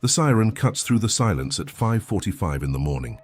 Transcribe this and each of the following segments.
The siren cuts through the silence at 5:45 in the morning.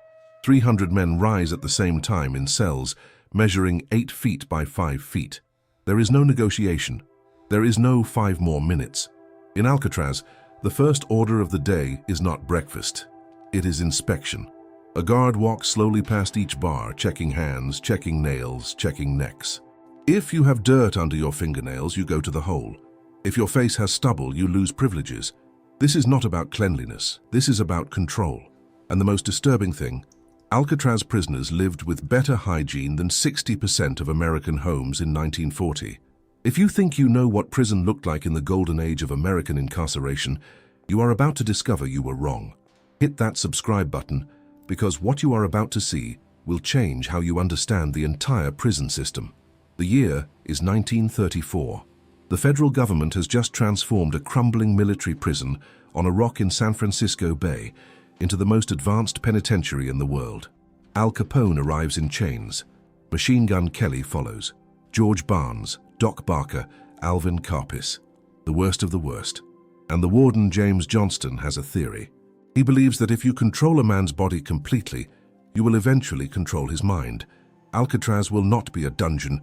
300 men rise at the same time in cells, measuring 8 feet by 5 feet. There is no negotiation. There is no 5 more minutes. In Alcatraz, the first order of the day is not breakfast. It is inspection. A guard walks slowly past each bar, checking hands, checking nails, checking necks. If you have dirt under your fingernails, you go to the hole. If your face has stubble, you lose privileges. This is not about cleanliness. This is about control. And the most disturbing thing, Alcatraz prisoners lived with better hygiene than 60% of American homes in 1940. If you think you know what prison looked like in the golden age of American incarceration, you are about to discover you were wrong. Hit that subscribe button, because what you are about to see will change how you understand the entire prison system. The year is 1934. The federal government has just transformed a crumbling military prison on a rock in San Francisco Bay into the most advanced penitentiary in the world. Al Capone arrives in chains. Machine Gun Kelly follows. George Barnes, Doc Barker, Alvin Karpis. The worst of the worst. And the warden James Johnston has a theory. He believes that if you control a man's body completely, you will eventually control his mind. Alcatraz will not be a dungeon.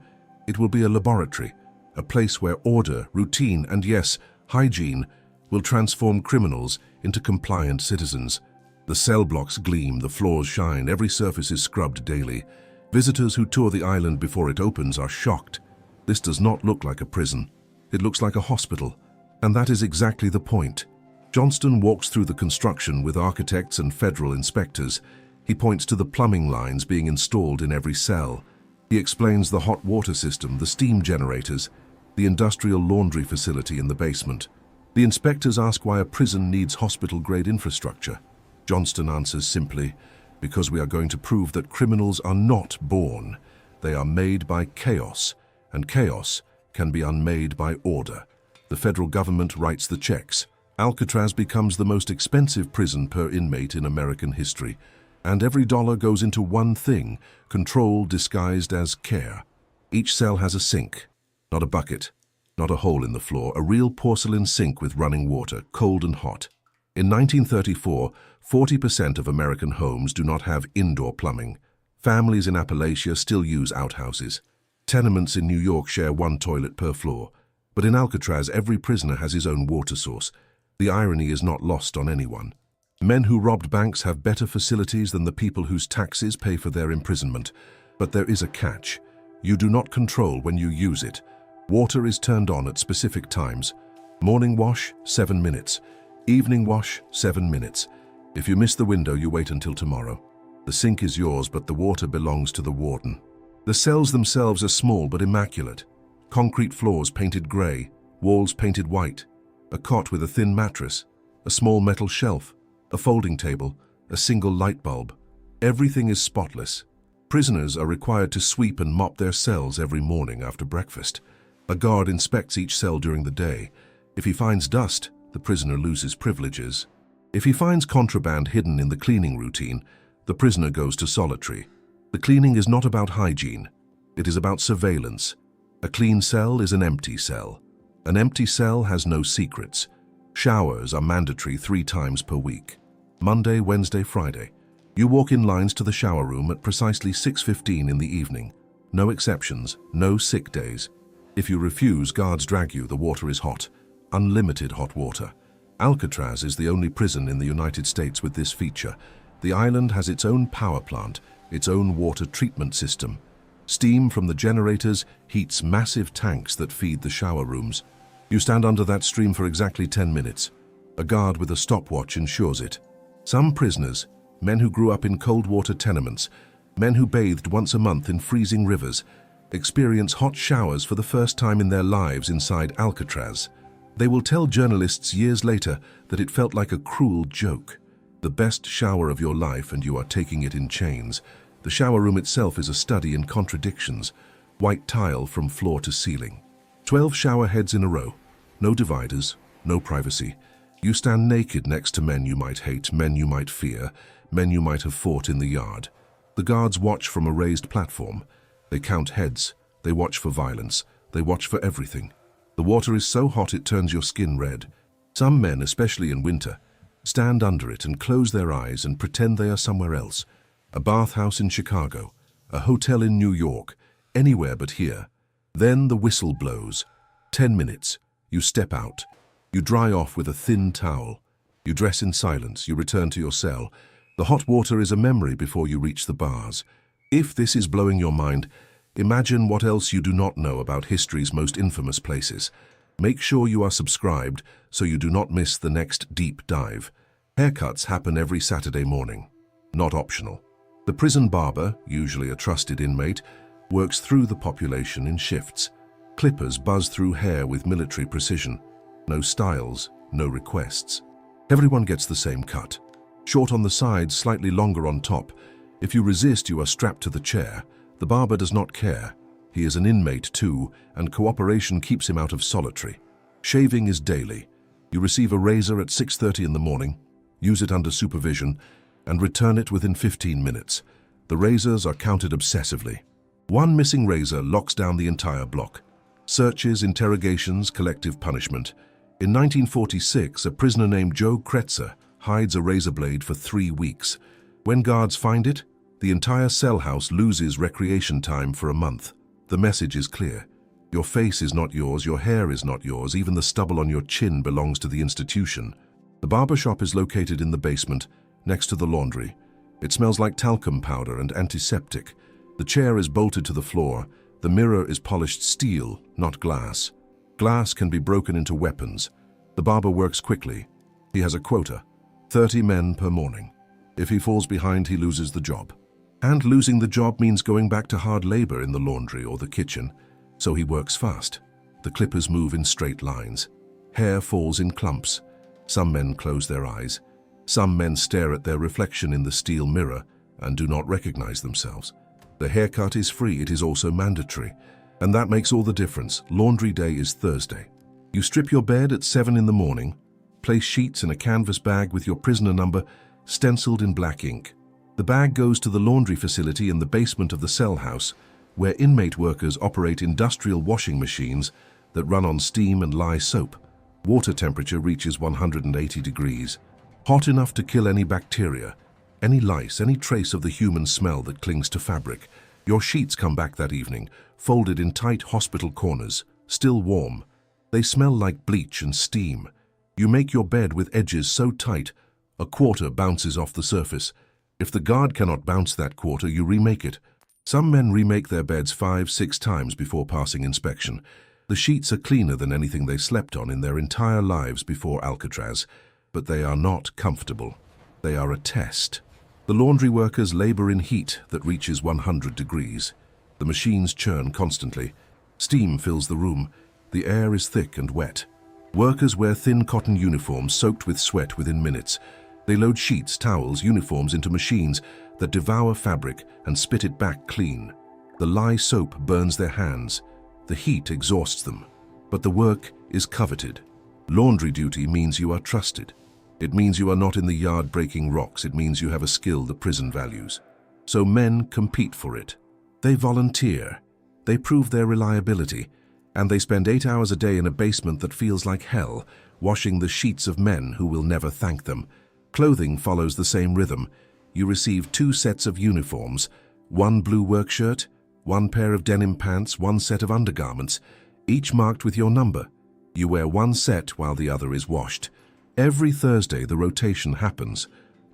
It will be a laboratory, a place where order, routine, and yes, hygiene will transform criminals into compliant citizens. The cell blocks gleam, the floors shine, every surface is scrubbed daily. Visitors who tour the island before it opens are shocked. This does not look like a prison. It looks like a hospital. And that is exactly the point. Johnston walks through the construction with architects and federal inspectors. He points to the plumbing lines being installed in every cell. He explains the hot water system, the steam generators, the industrial laundry facility in the basement. The inspectors ask why a prison needs hospital-grade infrastructure. Johnston answers simply, because we are going to prove that criminals are not born. They are made by chaos, and chaos can be unmade by order. The federal government writes the checks. Alcatraz becomes the most expensive prison per inmate in American history, and every dollar goes into one thing, control disguised as care. Each cell has a sink, not a bucket, not a hole in the floor, a real porcelain sink with running water, cold and hot. In 1934, 40% of American homes do not have indoor plumbing. Families in Appalachia still use outhouses. Tenements in New York share one toilet per floor. But in Alcatraz, every prisoner has his own water source. The irony is not lost on anyone. Men who robbed banks have better facilities than the people whose taxes pay for their imprisonment. But there is a catch. You do not control when you use it. Water is turned on at specific times. Morning wash, 7 minutes. Evening wash, 7 minutes. If you miss the window, you wait until tomorrow. The sink is yours, but the water belongs to the warden. The cells themselves are small but immaculate. Concrete floors painted gray, walls painted white, a cot with a thin mattress, a small metal shelf, a folding table, a single light bulb. Everything is spotless. Prisoners are required to sweep and mop their cells every morning after breakfast. A guard inspects each cell during the day. If he finds dust, the prisoner loses privileges. If he finds contraband hidden in the cleaning routine, the prisoner goes to solitary. The cleaning is not about hygiene. It is about surveillance. A clean cell is an empty cell. An empty cell has no secrets. Showers are mandatory 3 times per week. Monday, Wednesday, Friday. You walk in lines to the shower room at precisely 6:15 in the evening. No exceptions, no sick days. If you refuse, guards drag you. The water is hot. Unlimited hot water. Alcatraz is the only prison in the United States with this feature. The island has its own power plant, its own water treatment system. Steam from the generators heats massive tanks that feed the shower rooms. You stand under that stream for exactly 10 minutes. A guard with a stopwatch ensures it. Some prisoners, men who grew up in cold water tenements, men who bathed once a month in freezing rivers, experience hot showers for the first time in their lives inside Alcatraz. They will tell journalists years later that it felt like a cruel joke. The best shower of your life, and you are taking it in chains. The shower room itself is a study in contradictions. White tile from floor to ceiling. 12 shower heads in a row. No dividers, no privacy. You stand naked next to men you might hate, men you might fear, men you might have fought in the yard. The guards watch from a raised platform. They count heads. They watch for violence. They watch for everything. The water is so hot it turns your skin red. Some men, especially in winter, stand under it and close their eyes and pretend they are somewhere else. A bathhouse in Chicago, a hotel in New York, anywhere but here. Then the whistle blows. 10 minutes. You step out. You dry off with a thin towel. You dress in silence. You return to your cell. The hot water is a memory before you reach the bars. If this is blowing your mind, imagine what else you do not know about history's most infamous places. Make sure you are subscribed so you do not miss the next deep dive. Haircuts happen every Saturday morning. Not optional. The prison barber, usually a trusted inmate, works through the population in shifts. Clippers buzz through hair with military precision. No styles, no requests. Everyone gets the same cut. Short on the sides, slightly longer on top. If you resist, you are strapped to the chair. The barber does not care. He is an inmate too, and cooperation keeps him out of solitary. Shaving is daily. You receive a razor at 6:30 in the morning, use it under supervision, and return it within 15 minutes. The razors are counted obsessively. One missing razor locks down the entire block. Searches, interrogations, collective punishment. In 1946, a prisoner named Joe Kretzer hides a razor blade for 3 weeks. When guards find it, the entire cell house loses recreation time for a month. The message is clear. Your face is not yours, your hair is not yours, even the stubble on your chin belongs to the institution. The barber shop is located in the basement, next to the laundry. It smells like talcum powder and antiseptic. The chair is bolted to the floor. The mirror is polished steel, not glass. Glass can be broken into weapons. The barber works quickly. He has a quota, 30 men per morning. If he falls behind, he loses the job. And losing the job means going back to hard labor in the laundry or the kitchen. So he works fast. The clippers move in straight lines. Hair falls in clumps. Some men close their eyes. Some men stare at their reflection in the steel mirror and do not recognize themselves. The haircut is free, it is also mandatory. And that makes all the difference. Laundry day is Thursday. You strip your bed at 7 in the morning, place sheets in a canvas bag with your prisoner number stenciled in black ink. The bag goes to the laundry facility in the basement of the cell house, where inmate workers operate industrial washing machines that run on steam and lye soap. Water temperature reaches 180 degrees. Hot enough to kill any bacteria, any lice, any trace of the human smell that clings to fabric. Your sheets come back that evening, folded in tight hospital corners, still warm. They smell like bleach and steam. You make your bed with edges so tight, a quarter bounces off the surface. If the guard cannot bounce that quarter, you remake it. Some men remake their beds 5-6 times before passing inspection. The sheets are cleaner than anything they slept on in their entire lives before Alcatraz. But they are not comfortable. They are a test. The laundry workers labor in heat that reaches 100 degrees. The machines churn constantly. Steam fills the room. The air is thick and wet. Workers wear thin cotton uniforms soaked with sweat within minutes. They load sheets, towels, uniforms into machines that devour fabric and spit it back clean. The lye soap burns their hands. The heat exhausts them. But the work is coveted. Laundry duty means you are trusted. It means you are not in the yard breaking rocks. It means you have a skill the prison values. So men compete for it. They volunteer. They prove their reliability. And they spend 8 hours a day in a basement that feels like hell, washing the sheets of men who will never thank them. Clothing follows the same rhythm. You receive 2 sets of uniforms, 1 blue work shirt, 1 pair of denim pants, 1 set of undergarments, each marked with your number. You wear 1 set while the other is washed. Every Thursday, the rotation happens.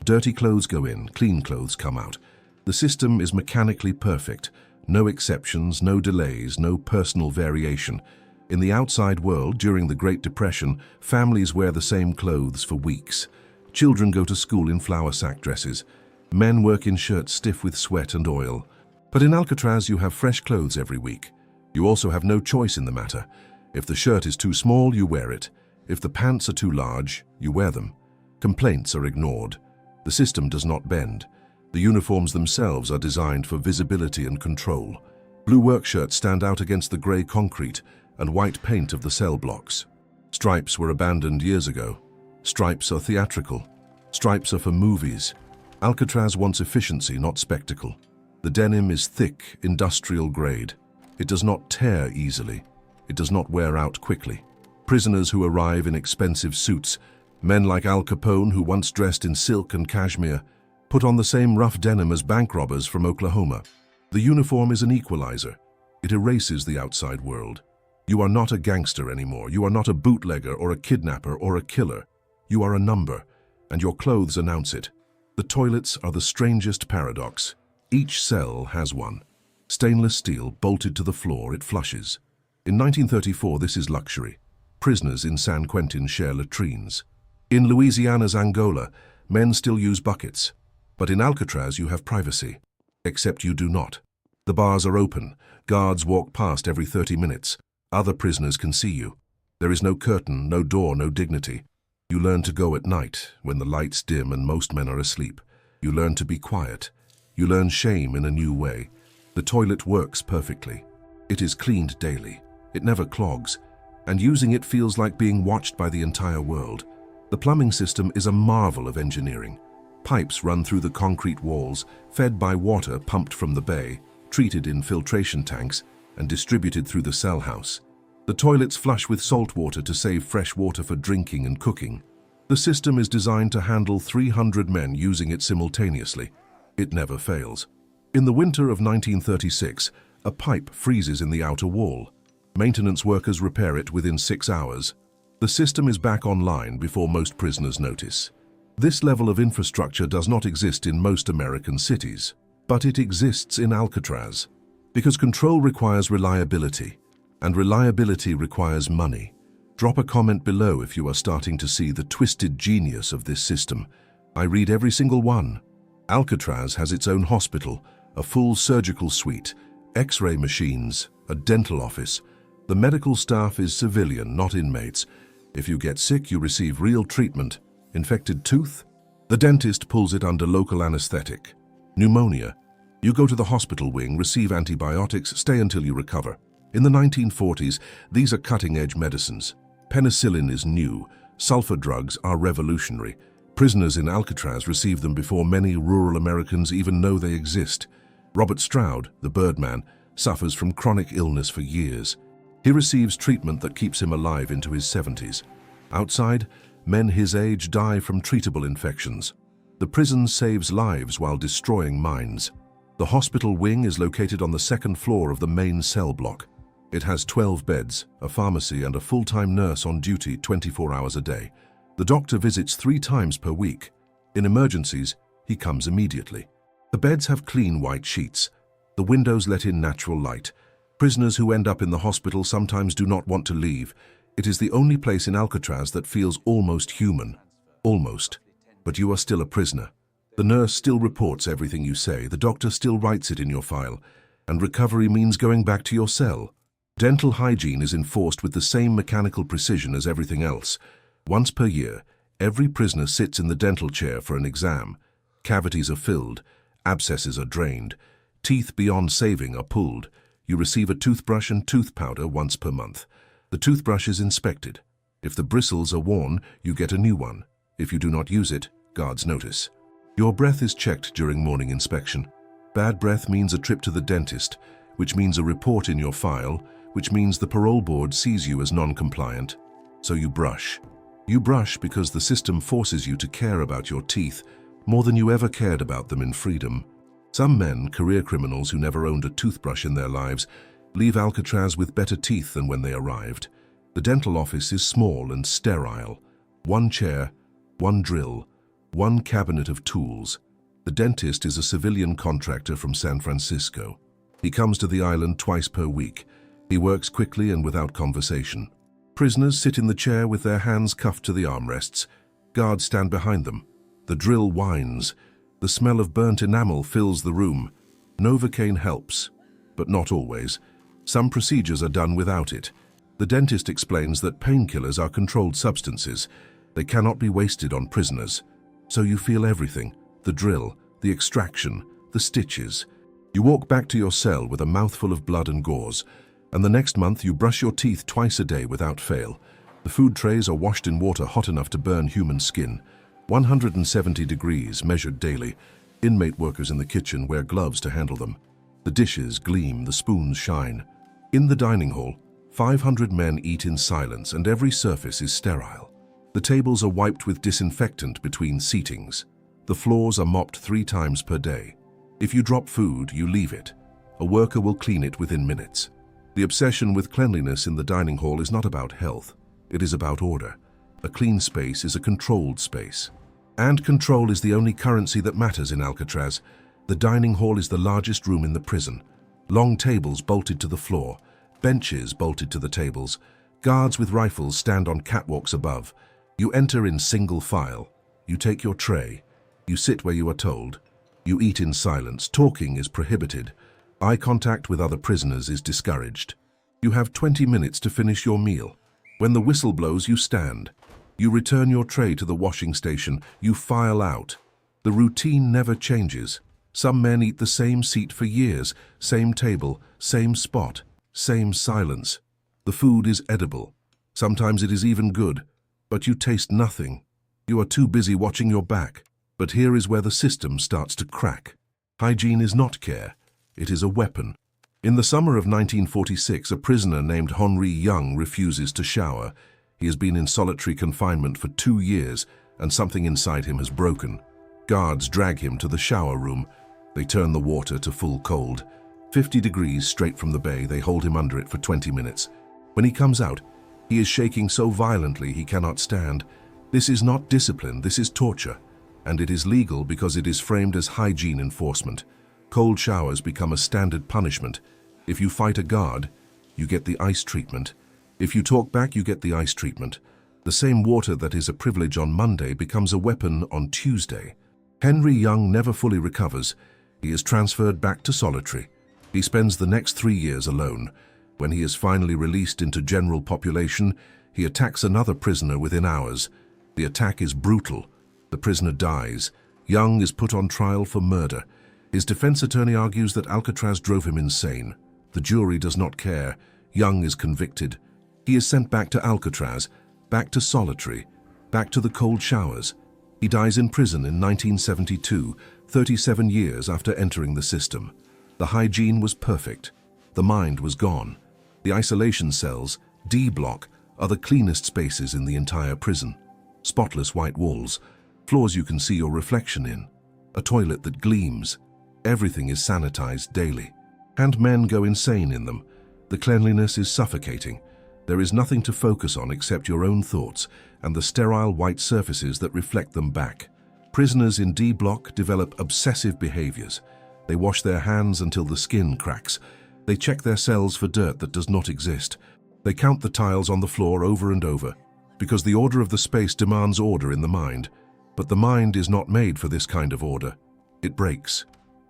Dirty clothes go in, clean clothes come out. The system is mechanically perfect. No exceptions, no delays, no personal variation. In the outside world, during the Great Depression, families wear the same clothes for weeks. Children go to school in flour sack dresses. Men work in shirts stiff with sweat and oil. But in Alcatraz, you have fresh clothes every week. You also have no choice in the matter. If the shirt is too small, you wear it. If the pants are too large, you wear them. Complaints are ignored. The system does not bend. The uniforms themselves are designed for visibility and control. Blue work shirts stand out against the grey concrete and white paint of the cell blocks. Stripes were abandoned years ago. Stripes are theatrical. Stripes are for movies. Alcatraz wants efficiency, not spectacle. The denim is thick, industrial grade. It does not tear easily. It does not wear out quickly. Prisoners who arrive in expensive suits Men like Al Capone, who once dressed in silk and cashmere, put on the same rough denim as bank robbers from Oklahoma. The uniform is an equalizer. It erases the outside world. You are not a gangster anymore. You are not a bootlegger or a kidnapper or a killer. You are a number, and your clothes announce it. The toilets are the strangest paradox. Each cell has one. Stainless steel bolted to the floor, it flushes. In 1934, this is luxury. Prisoners in San Quentin share latrines. In Louisiana's Angola, men still use buckets. But in Alcatraz, you have privacy. Except you do not. The bars are open. Guards walk past every 30 minutes. Other prisoners can see you. There is no curtain, no door, no dignity. You learn to go at night, when the lights dim and most men are asleep. You learn to be quiet. You learn shame in a new way. The toilet works perfectly. It is cleaned daily. It never clogs. And using it feels like being watched by the entire world. The plumbing system is a marvel of engineering. Pipes run through the concrete walls, fed by water pumped from the bay, treated in filtration tanks, and distributed through the cell house. The toilets flush with salt water to save fresh water for drinking and cooking. The system is designed to handle 300 men using it simultaneously. It never fails. In the winter of 1936, a pipe freezes in the outer wall. Maintenance workers repair it within 6 hours. The system is back online before most prisoners notice. This level of infrastructure does not exist in most American cities, but it exists in Alcatraz. Because control requires reliability, and reliability requires money. Drop a comment below if you are starting to see the twisted genius of this system. I read every single one. Alcatraz has its own hospital, a full surgical suite, X-ray machines, a dental office. The medical staff is civilian, not inmates. If you get sick, you receive real treatment. Infected tooth? The dentist pulls it under local anesthetic. Pneumonia? You go to the hospital wing, receive antibiotics, stay until you recover. In the 1940s, these are cutting-edge medicines. Penicillin is new. Sulfur drugs are revolutionary. Prisoners in Alcatraz receive them before many rural Americans even know they exist. Robert Stroud, the Birdman, suffers from chronic illness for years. He receives treatment that keeps him alive into his 70s. Outside, men his age die from treatable infections. The prison saves lives while destroying minds. The hospital wing is located on the second floor of the main cell block. It has 12 beds, a pharmacy, and a full-time nurse on duty 24 hours a day. The doctor visits 3 times per week. In emergencies, he comes immediately. The beds have clean white sheets. The windows let in natural light. Prisoners who end up in the hospital sometimes do not want to leave. It is the only place in Alcatraz that feels almost human. Almost. But you are still a prisoner. The nurse still reports everything you say. The doctor still writes it in your file. And recovery means going back to your cell. Dental hygiene is enforced with the same mechanical precision as everything else. Once per year, every prisoner sits in the dental chair for an exam. Cavities are filled. Abscesses are drained. Teeth beyond saving are pulled. You receive a toothbrush and tooth powder once per month. The toothbrush is inspected. If the bristles are worn, you get a new one. If you do not use it, guards notice. Your breath is checked during morning inspection. Bad breath means a trip to the dentist, which means a report in your file, which means the parole board sees you as non-compliant. So you brush. You brush because the system forces you to care about your teeth more than you ever cared about them in freedom. Some men, career criminals who never owned a toothbrush in their lives, leave Alcatraz with better teeth than when they arrived. The dental office is small and sterile. 1 chair, 1 drill, 1 cabinet of tools. The dentist is a civilian contractor from San Francisco. He comes to the island twice per week. He works quickly and without conversation. Prisoners sit in the chair with their hands cuffed to the armrests. Guards stand behind them. The drill whines. The smell of burnt enamel fills the room. Novocaine helps, but not always. Some procedures are done without it. The dentist explains that painkillers are controlled substances. They cannot be wasted on prisoners. So you feel everything: the drill, the extraction, the stitches. You walk back to your cell with a mouthful of blood and gauze, and the next month you brush your teeth twice a day without fail. The food trays are washed in water hot enough to burn human skin. 170 degrees, measured daily. Inmate workers in the kitchen wear gloves to handle them. The dishes gleam, the spoons shine. In the dining hall, 500 men eat in silence, and every surface is sterile. The tables are wiped with disinfectant between seatings. The floors are mopped 3 times per day. If you drop food, you leave it. A worker will clean it within minutes. The obsession with cleanliness in the dining hall is not about health. It is about order. A clean space is a controlled space. And control is the only currency that matters in Alcatraz. The dining hall is the largest room in the prison. Long tables bolted to the floor, benches bolted to the tables. Guards with rifles stand on catwalks above. You enter in single file. You take your tray. You sit where you are told. You eat in silence. Talking is prohibited. Eye contact with other prisoners is discouraged. You have 20 minutes to finish your meal. When the whistle blows, you stand. You return your tray to the washing station. You file out. The routine never changes. Some men eat the same seat for years, same table, same spot, same silence. The food is edible. Sometimes it is even good, but you taste nothing. You are too busy watching your back. But here is where the system starts to crack. Hygiene is not care. It is a weapon. In the summer of 1946, a prisoner named Yhan refuses to shower. He has been in solitary confinement for 2 years, and something inside him has broken. Guards drag him to the shower room. They turn the water to full cold. 50 degrees straight from the bay. They hold him under it for 20 minutes. When he comes out, he is shaking so violently he cannot stand. This is not discipline, this is torture. And it is legal because it is framed as hygiene enforcement. Cold showers become a standard punishment. If you fight a guard, you get the ice treatment. If you talk back, you get the ice treatment. The same water that is a privilege on Monday becomes a weapon on Tuesday. Yhan never fully recovers. He is transferred back to solitary. He spends the next 3 years alone. When he is finally released into general population, he attacks another prisoner within hours. The attack is brutal. The prisoner dies. Yhan is put on trial for murder. His defense attorney argues that Alcatraz drove him insane. The jury does not care. Yhan is convicted. He is sent back to Alcatraz, back to solitary, back to the cold showers. He dies in prison in 1972, 37 years after entering the system. The hygiene was perfect. The mind was gone. The isolation cells, D block, are the cleanest spaces in the entire prison. Spotless white walls, floors you can see your reflection in, a toilet that gleams. Everything is sanitized daily, and men go insane in them. The cleanliness is suffocating. There is nothing to focus on except your own thoughts and the sterile white surfaces that reflect them back. Prisoners in D block develop obsessive behaviors. They wash their hands until the skin cracks. They check their cells for dirt that does not exist. They count the tiles on the floor over and over, because the order of the space demands order in the mind. But the mind is not made for this kind of order. It breaks.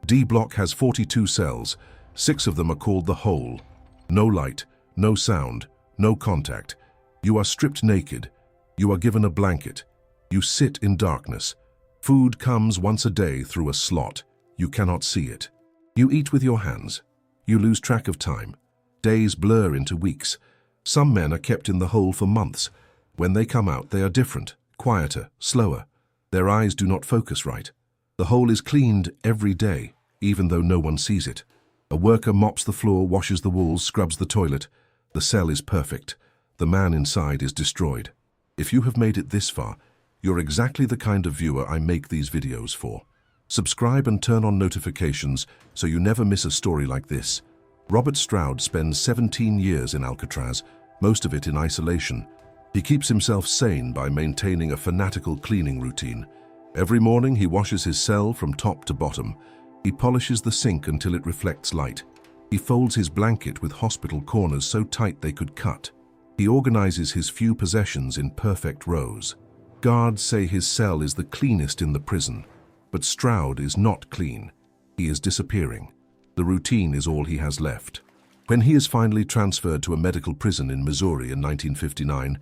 D block has 42 cells. 6 of them are called the hole. No light, no sound, no contact. You are stripped naked. You are given a blanket. You sit in darkness. Food comes once a day through a slot. You cannot see it. You eat with your hands. You lose track of time. Days blur into weeks. Some men are kept in the hole for months. When they come out, they are different, quieter, slower. Their eyes do not focus right. The hole is cleaned every day, even though no one sees it. A worker mops the floor, washes the walls, scrubs the toilet. The cell is perfect. The man inside is destroyed. If you have made it this far, you're exactly the kind of viewer I make these videos for. Subscribe and turn on notifications so you never miss a story like this. Robert Stroud spends 17 years in Alcatraz, most of it in isolation. He keeps himself sane by maintaining a fanatical cleaning routine. Every morning he washes his cell from top to bottom. He polishes the sink until it reflects light. He folds his blanket with hospital corners so tight they could cut. He organizes his few possessions in perfect rows. Guards say his cell is the cleanest in the prison, but Stroud is not clean. He is disappearing. The routine is all he has left. When he is finally transferred to a medical prison in Missouri in 1959,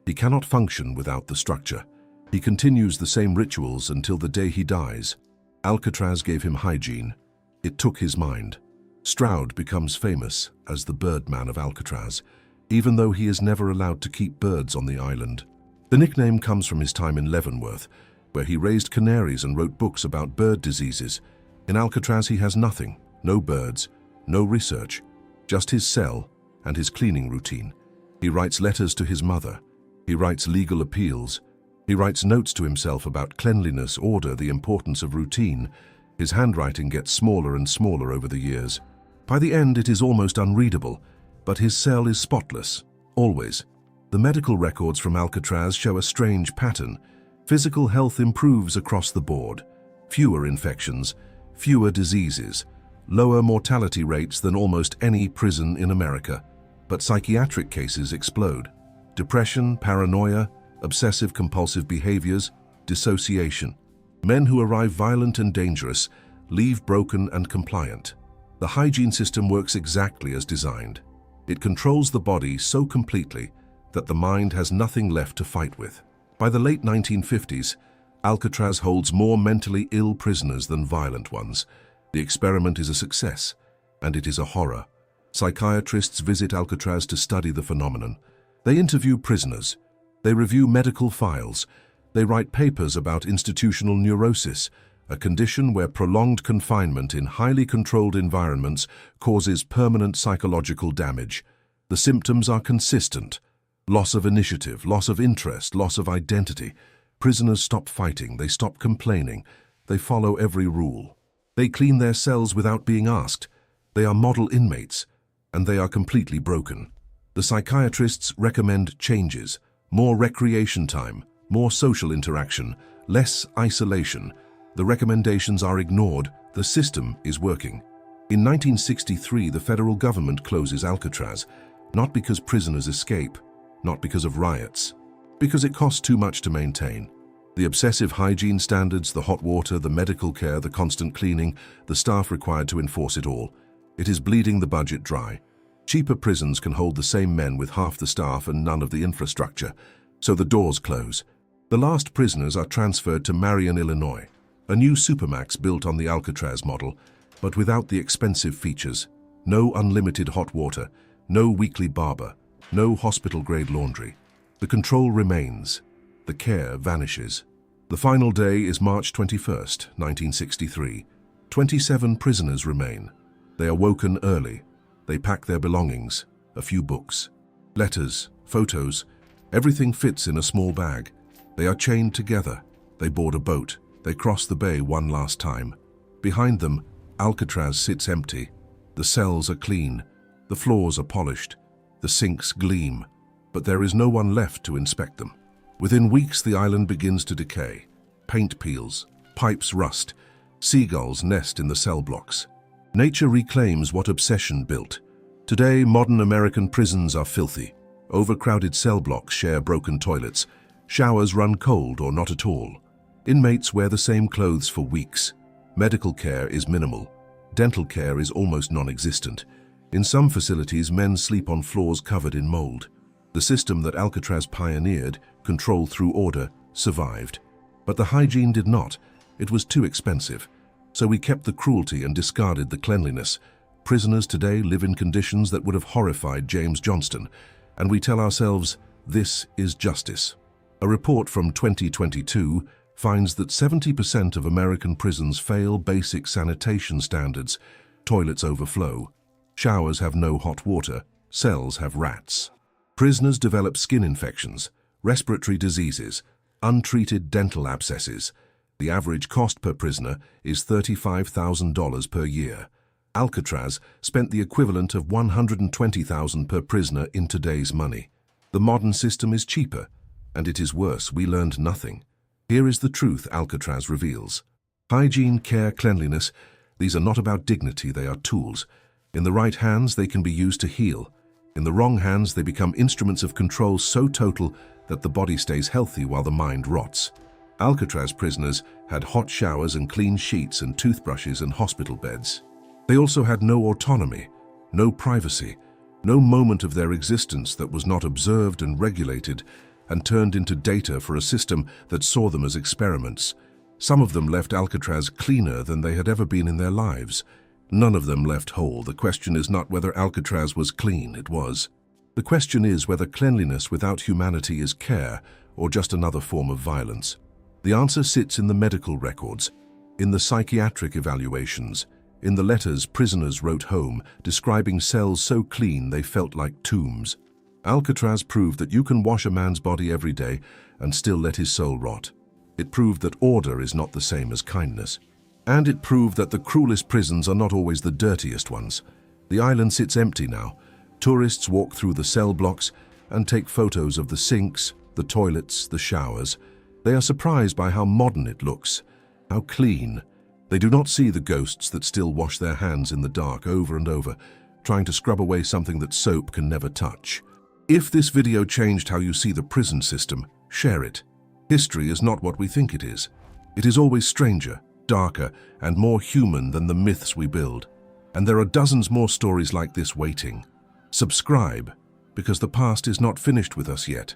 he cannot function without the structure. He continues the same rituals until the day he dies. Alcatraz gave him hygiene. It took his mind. Stroud becomes famous as the Birdman of Alcatraz, even though he is never allowed to keep birds on the island. The nickname comes from his time in Leavenworth, where he raised canaries and wrote books about bird diseases. In Alcatraz he has nothing, no birds, no research, just his cell and his cleaning routine. He writes letters to his mother. He writes legal appeals. He writes notes to himself about cleanliness, order, the importance of routine. His handwriting gets smaller and smaller over the years. By the end, it is almost unreadable, but his cell is spotless, always. The medical records from Alcatraz show a strange pattern. Physical health improves across the board. Fewer infections, fewer diseases, lower mortality rates than almost any prison in America. But psychiatric cases explode. Depression, paranoia, obsessive-compulsive behaviors, dissociation. Men who arrive violent and dangerous leave broken and compliant. The hygiene system works exactly as designed. It controls the body so completely that the mind has nothing left to fight with. By the late 1950s, Alcatraz holds more mentally ill prisoners than violent ones. The experiment is a success, and it is a horror. Psychiatrists visit Alcatraz to study the phenomenon. They interview prisoners. They review medical files. They write papers about institutional neurosis, a condition where prolonged confinement in highly controlled environments causes permanent psychological damage. The symptoms are consistent: loss of initiative, loss of interest, loss of identity. Prisoners stop fighting, they stop complaining, they follow every rule. They clean their cells without being asked. They are model inmates, and they are completely broken. The psychiatrists recommend changes: more recreation time, more social interaction, less isolation. The recommendations are ignored. The system is working. In 1963, the federal government closes Alcatraz, not because prisoners escape, not because of riots, because it costs too much to maintain. The obsessive hygiene standards, the hot water, the medical care, the constant cleaning, the staff required to enforce it all. It is bleeding the budget dry. Cheaper prisons can hold the same men with half the staff and none of the infrastructure, so the doors close. The last prisoners are transferred to Marion, Illinois, a new supermax built on the Alcatraz model, but without the expensive features. No unlimited hot water, no weekly barber, no hospital-grade laundry. The control remains. The care vanishes. The final day is March 21st, 1963. 27 prisoners remain. They are woken early. They pack their belongings, a few books, letters, photos. Everything fits in a small bag. They are chained together. They board a boat. They cross the bay one last time. Behind them, Alcatraz sits empty. The cells are clean. The floors are polished. The sinks gleam. But there is no one left to inspect them. Within weeks, the island begins to decay. Paint peels, pipes rust, seagulls nest in the cell blocks. Nature reclaims what obsession built. Today, modern American prisons are filthy. Overcrowded cell blocks share broken toilets. Showers run cold or not at all. Inmates wear the same clothes for weeks. Medical care is minimal. Dental care is almost non-existent. In some facilities, men sleep on floors covered in mold. The system that Alcatraz pioneered, control through order, survived. But the hygiene did not. It was too expensive. So we kept the cruelty and discarded the cleanliness. Prisoners today live in conditions that would have horrified James Johnston. And we tell ourselves, this is justice. A report from 2022 finds that 70% of American prisons fail basic sanitation standards. Toilets overflow. Showers have no hot water. Cells have rats. Prisoners develop skin infections, respiratory diseases, untreated dental abscesses. The average cost per prisoner is $35,000 per year. Alcatraz spent the equivalent of $120,000 per prisoner in today's money. The modern system is cheaper, and it is worse. We learned nothing. Here is the truth Alcatraz reveals. Hygiene, care, cleanliness, these are not about dignity, they are tools. In the right hands, they can be used to heal. In the wrong hands, they become instruments of control so total that the body stays healthy while the mind rots. Alcatraz prisoners had hot showers and clean sheets and toothbrushes and hospital beds. They also had no autonomy, no privacy, no moment of their existence that was not observed and regulated and turned into data for a system that saw them as experiments. Some of them left Alcatraz cleaner than they had ever been in their lives. None of them left whole. The question is not whether Alcatraz was clean, it was. The question is whether cleanliness without humanity is care or just another form of violence. The answer sits in the medical records, in the psychiatric evaluations, in the letters prisoners wrote home describing cells so clean they felt like tombs. Alcatraz proved that you can wash a man's body every day and still let his soul rot. It proved that order is not the same as kindness. And it proved that the cruelest prisons are not always the dirtiest ones. The island sits empty now. Tourists walk through the cell blocks and take photos of the sinks, the toilets, the showers. They are surprised by how modern it looks, how clean. They do not see the ghosts that still wash their hands in the dark over and over, trying to scrub away something that soap can never touch. If this video changed how you see the prison system, share it. History is not what we think it is. It is always stranger, darker, and more human than the myths we build. And there are dozens more stories like this waiting. Subscribe, because the past is not finished with us yet.